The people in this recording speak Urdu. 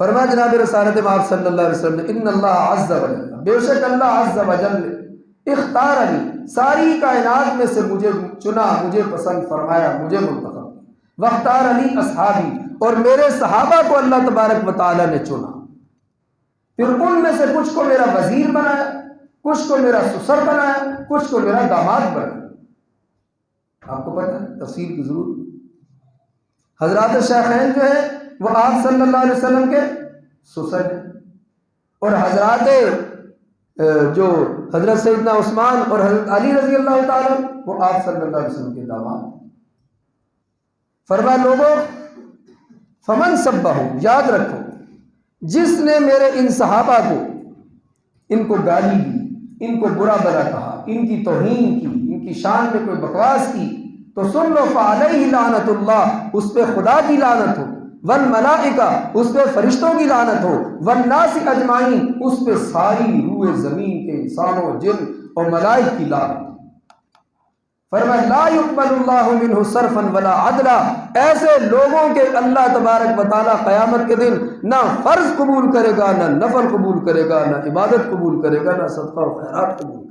فرمایا جناب رسالت مآب صلی اللہ علیہ وسلم نے ان اللہ عز وجل، بے شک اللہ عز وجل اختارنی، ساری کائنات میں سے مجھے چنا، مجھے پسند فرمایا، مجھے منتخب، واختار علی اصحابی، اور میرے صحابہ کو اللہ تبارک و تعالیٰ نے چنا، پھر ان میں سے کچھ کو میرا وزیر بنایا، کچھ کو میرا سسر بنایا، کچھ کو میرا داماد بنایا۔ آپ کو پتہ ہے تفصیل کی ضرورت نہیں۔ حضرات شیخین جو ہیں وہ آپ صلی اللہ علیہ وسلم کے سسر ہیں، اور حضرات جو حضرت سیدنا عثمان اور حضرت علی رضی اللہ تعالیٰ وہ آپ صلی اللہ علیہ وسلم کے داماد۔ فرمایا لوگوں فمن سبہ، یاد رکھو جس نے میرے ان صحابہ کو، ان کو گالی دی، ان کو برا بھلا کہا، ان کی توہین کی، ان کی شان میں کوئی بکواس کی، تو سن لو فعلیہ لعنت اللہ، اس پہ خدا کی لعنت ہو، والملائکہ، اس پہ فرشتوں کی لعنت ہو، والناس اجمعین، اس پہ ساری روح زمین کے انسانوں، جن اور ملائک کی لعنت ہو۔ فرمایا لا يقبل اللہ منہ صرفا ولا عدلا، ایسے لوگوں کے اللہ تبارک و تعالیٰ قیامت کے دن نہ فرض قبول کرے گا، نہ نفل قبول کرے گا، نہ عبادت قبول کرے گا، نہ صدقہ و خیرات قبول